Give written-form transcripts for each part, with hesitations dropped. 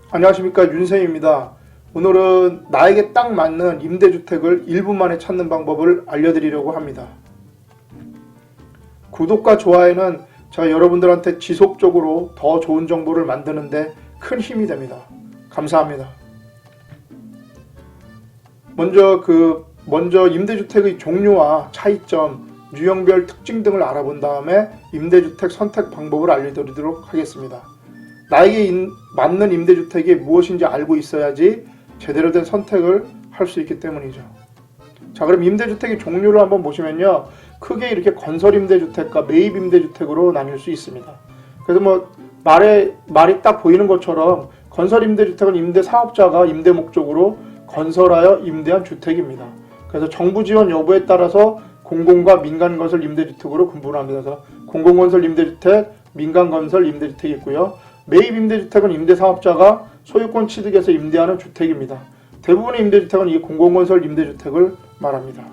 안녕하십니까, 윤쌤입니다. 오늘은 나에게 딱 맞는 임대주택을 1분 만에 찾는 방법을 알려드리려고 합니다. 구독과 좋아요는 제가 여러분들한테 지속적으로 더 좋은 정보를 만드는데 큰 힘이 됩니다. 감사합니다. 먼저 임대주택의 종류와 차이점, 유형별 특징 등을 알아본 다음에 임대주택 선택 방법을 알려드리도록 하겠습니다. 나에게 맞는 임대주택이 무엇인지 알고 있어야지 제대로 된 선택을 할 수 있기 때문이죠. 자, 그럼 임대주택의 종류를 한번 보시면요, 크게 이렇게 건설 임대주택과 매입 임대주택으로 나뉠 수 있습니다. 그래서 말이 딱 보이는 것처럼 건설 임대주택은 임대 사업자가 임대 목적으로 건설하여 임대한 주택입니다. 그래서 정부 지원 여부에 따라서 공공과 민간 건설 임대주택으로 분분합니다. 그래서 공공건설 임대주택, 민간건설 임대주택이 있고요. 매입 임대주택은 임대사업자가 소유권 취득해서 임대하는 주택입니다. 대부분의 임대주택은 이 공공건설 임대주택을 말합니다.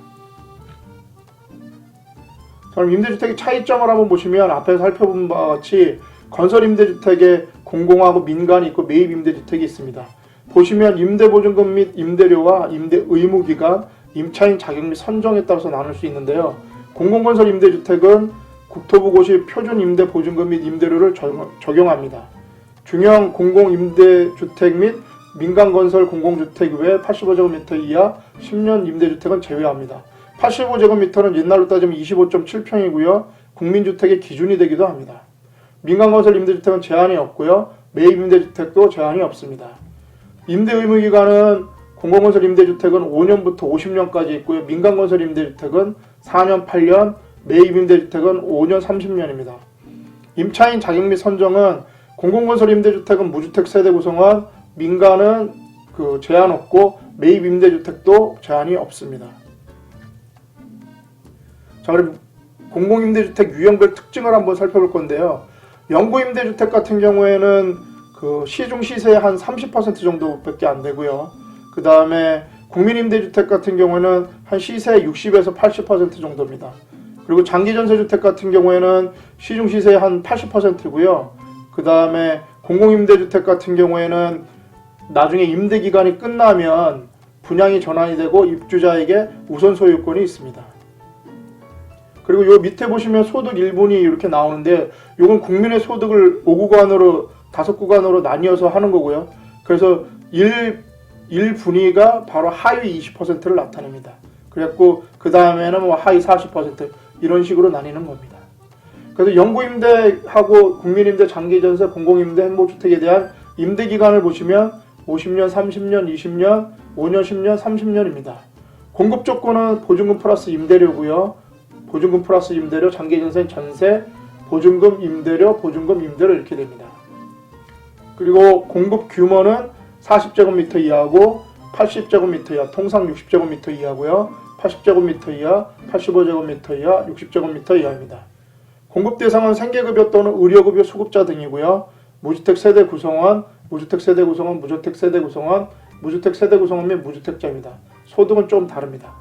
그럼 임대주택의 차이점을 한번 보시면 앞에서 살펴본 바와 같이 건설 임대주택에 공공하고 민간이 있고 매입 임대주택이 있습니다. 보시면 임대보증금 및 임대료와 임대 의무기간, 임차인 자격 및 선정에 따라서 나눌 수 있는데요. 공공건설 임대주택은 국토부고시 표준 임대보증금 및 임대료를 적용합니다. 중형 공공임대주택 및 민간건설 공공주택 외 85제곱미터 이하 10년 임대주택은 제외합니다. 85제곱미터는 옛날로 따지면 25.7평이고요. 국민주택의 기준이 되기도 합니다. 민간건설 임대주택은 제한이 없고요. 매입 임대주택도 제한이 없습니다. 임대의무기간은 공공건설 임대주택은 5년부터 50년까지 있고요. 민간건설 임대주택은 4년, 8년, 매입 임대주택은 5년, 30년입니다. 임차인 자격 및 선정은 공공건설 임대주택은 무주택 세대 구성원, 민간은 제한 없고 매입 임대주택도 제한이 없습니다. 자, 그럼 공공임대주택 유형별 특징을 한번 살펴볼 건데요. 영구임대주택 같은 경우에는 시중 시세의 한 30% 정도밖에 안 되고요. 그 다음에 국민임대주택 같은 경우에는 한 시세의 60에서 80% 정도입니다. 그리고 장기전세주택 같은 경우에는 시중 시세의 한 80%고요. 그 다음에 공공임대주택 같은 경우에는 나중에 임대기간이 끝나면 분양이 전환이 되고 입주자에게 우선 소유권이 있습니다. 그리고 요 밑에 보시면 소득 1분위 이렇게 나오는데, 요건 국민의 소득을 5구간으로 5구간으로 나뉘어서 하는 거고요. 그래서 1분위가 바로 하위 20%를 나타냅니다. 그래갖고 그 다음에는 하위 40% 이런 식으로 나뉘는 겁니다. 그래서 영구임대하고 국민임대, 장기전세, 공공임대, 행복주택에 대한 임대기간을 보시면 50년, 30년, 20년, 5년, 10년, 30년입니다. 공급조건은 보증금 플러스 임대료고요. 보증금 플러스 임대료, 장기전세, 전세, 보증금, 임대료, 보증금, 임대료 이렇게 됩니다. 그리고 공급 규모는 40제곱미터 이하고 80제곱미터 이하, 통상 60제곱미터 이하고요. 80제곱미터 이하, 85제곱미터 이하, 60제곱미터 이하입니다. 공급 대상은 생계급여 또는 의료급여 수급자 등이고요. 무주택 세대 구성원, 무주택 세대 구성원, 무주택 세대 구성원, 무주택 세대 구성원 및 무주택자입니다. 소득은 좀 다릅니다.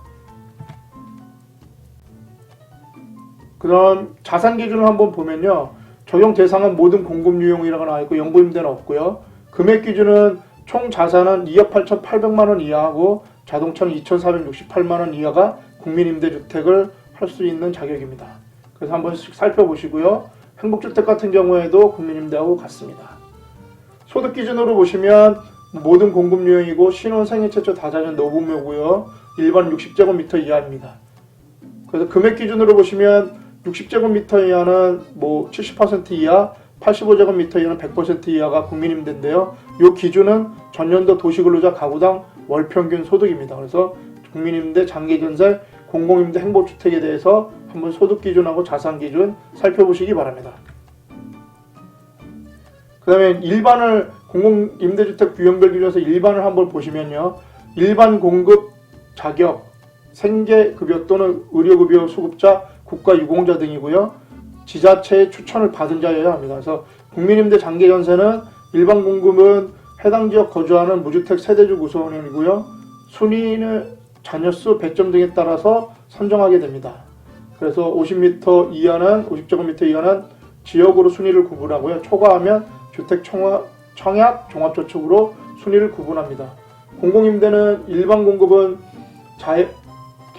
그럼 자산 기준을 한번 보면요. 적용 대상은 모든 공급 유형이라고 나와 있고 영구임대는 없고요. 금액 기준은 총 자산은 2억 8,800만 원 이하하고 자동차는 2,468만 원 이하가 국민임대주택을 할 수 있는 자격입니다. 그래서 한 번씩 살펴보시고요. 행복주택 같은 경우에도 국민임대하고 같습니다. 소득 기준으로 보시면 모든 공급 유형이고 신혼 생애 최초 다자녀 노부모고요. 일반 60제곱미터 이하입니다. 그래서 금액 기준으로 보시면 60제곱미터 이하는 70% 이하, 85제곱미터 이하는 100% 이하가 국민임대인데요. 이 기준은 전년도 도시근로자 가구당 월평균 소득입니다. 그래서 국민임대, 장기전세, 공공임대, 행복주택에 대해서 한번 소득 기준하고 자산 기준 살펴보시기 바랍니다. 그 다음에 일반을 공공임대주택 유형별 기준에서 일반을 한번 보시면요. 일반 공급 자격, 생계급여 또는 의료급여 수급자, 국가유공자 등이고요. 지자체의 추천을 받은 자여야 합니다. 그래서 국민임대 장기전세는 일반 공급은 해당 지역 거주하는 무주택 세대주 구성원이고요. 순위는 자녀수, 배점 등에 따라서 선정하게 됩니다. 그래서 50m 이하는 50제곱미터 이하는 지역으로 순위를 구분하고요. 초과하면 주택 청약, 종합저축으로 순위를 구분합니다. 공공임대는 일반 공급은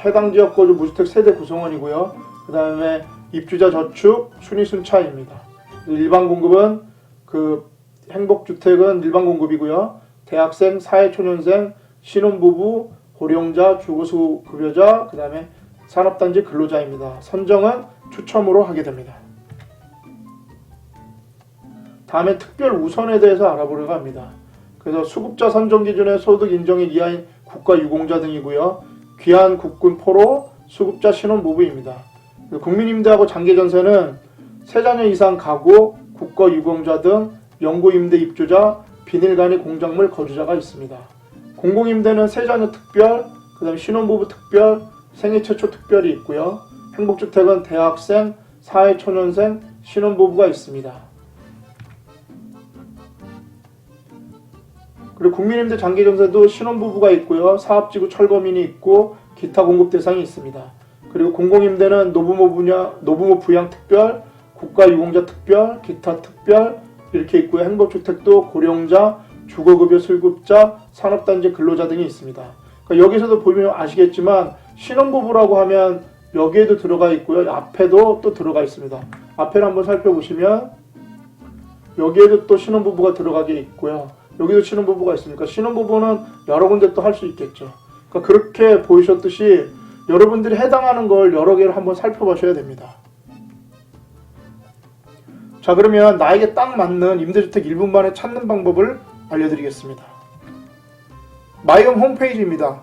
해당 지역 거주 무주택 세대 구성원이고요. 그 다음에 입주자 저축 순위 순차입니다. 일반 공급은 행복주택은 일반 공급이고요. 대학생, 사회초년생, 신혼부부, 고령자, 주거수급여자, 그 다음에 산업단지 근로자입니다. 선정은 추첨으로 하게 됩니다. 다음에 특별 우선에 대해서 알아보려고 합니다. 그래서 수급자 선정 기준의 소득 인정이 이하인 국가 유공자 등이고요. 귀한 국군 포로, 수급자 신혼부부입니다. 국민임대하고 장기전세는 3자녀 이상 가구, 국가 유공자 등 영구임대 입주자, 비닐간이 공작물 거주자가 있습니다. 공공임대는 3자녀 특별, 그 다음에 신혼부부 특별, 생애 최초 특별이 있고요. 행복주택은 대학생, 사회초년생, 신혼부부가 있습니다. 그리고 국민임대 장기전세도 신혼부부가 있고요. 사업지구 철거민이 있고 기타 공급 대상이 있습니다. 그리고 공공임대는 노부모 부양 특별, 국가유공자 특별, 기타 특별 이렇게 있고요. 행복주택도 고령자, 주거급여 수급자, 산업단지 근로자 등이 있습니다. 그러니까 여기서도 보면 아시겠지만 신혼부부라고 하면 여기에도 들어가 있고요. 앞에도 또 들어가 있습니다. 앞에를 한번 살펴보시면 여기에도 또 신혼부부가 들어가게 있고요. 여기도 신혼부부가 있으니까 신혼부부는 여러 군데 또 할 수 있겠죠. 그러니까 그렇게 보이셨듯이 여러분들이 해당하는 걸 여러 개를 한번 살펴보셔야 됩니다. 자, 그러면 나에게 딱 맞는 임대주택 1분만에 찾는 방법을 알려드리겠습니다. 마이홈 홈페이지입니다.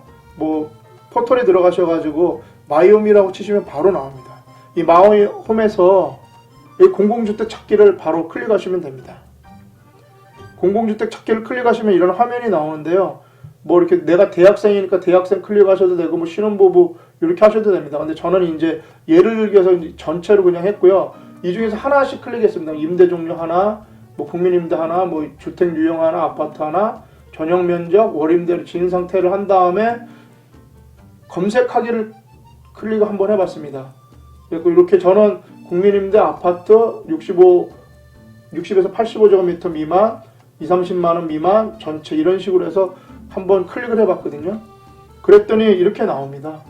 포털에 들어가셔가지고 마이홈이라고 치시면 바로 나옵니다. 이 마이홈에서 공공주택 찾기를 바로 클릭하시면 됩니다. 공공주택 찾기를 클릭하시면 이런 화면이 나오는데요. 이렇게 내가 대학생이니까 대학생 클릭하셔도 되고 신혼부부 이렇게 하셔도 됩니다. 근데 저는 이제 예를 들어서 전체로 그냥 했고요. 이 중에서 하나씩 클릭했습니다. 임대 종류 하나, 국민임대 하나, 주택 유형 하나, 아파트 하나, 전용 면적, 월임대로 진행 상태를 한 다음에 검색하기를 클릭 한번 해봤습니다. 그리고 이렇게 저는 국민임대 아파트 60에서 85제곱미터 미만, 20-30만원 미만, 전체 이런 식으로 해서 한번 클릭을 해봤거든요. 그랬더니 이렇게 나옵니다.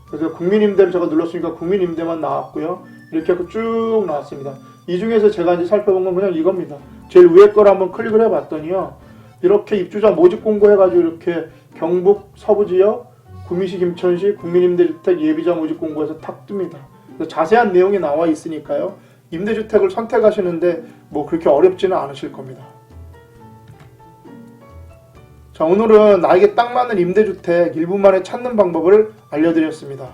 그래서 국민임대를 제가 눌렀으니까 국민임대만 나왔고요. 이렇게 하고 쭉 나왔습니다. 이 중에서 제가 이제 살펴본 건 그냥 이겁니다. 제일 위에 거를 한번 클릭을 해봤더니요. 이렇게 입주자 모집 공고해가지고 이렇게 경북 서부지역, 구미시 김천시 국민임대주택 예비자 모집 공고에서 탁 뜹니다. 자세한 내용이 나와 있으니까요. 임대주택을 선택하시는데 그렇게 어렵지는 않으실 겁니다. 자, 오늘은 나에게 딱 맞는 임대주택 1분 만에 찾는 방법을 알려드렸습니다.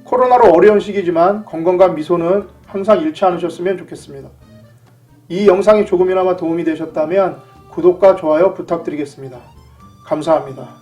코로나로 어려운 시기지만 건강과 미소는 항상 잃지 않으셨으면 좋겠습니다. 이 영상이 조금이나마 도움이 되셨다면 구독과 좋아요 부탁드리겠습니다. 감사합니다.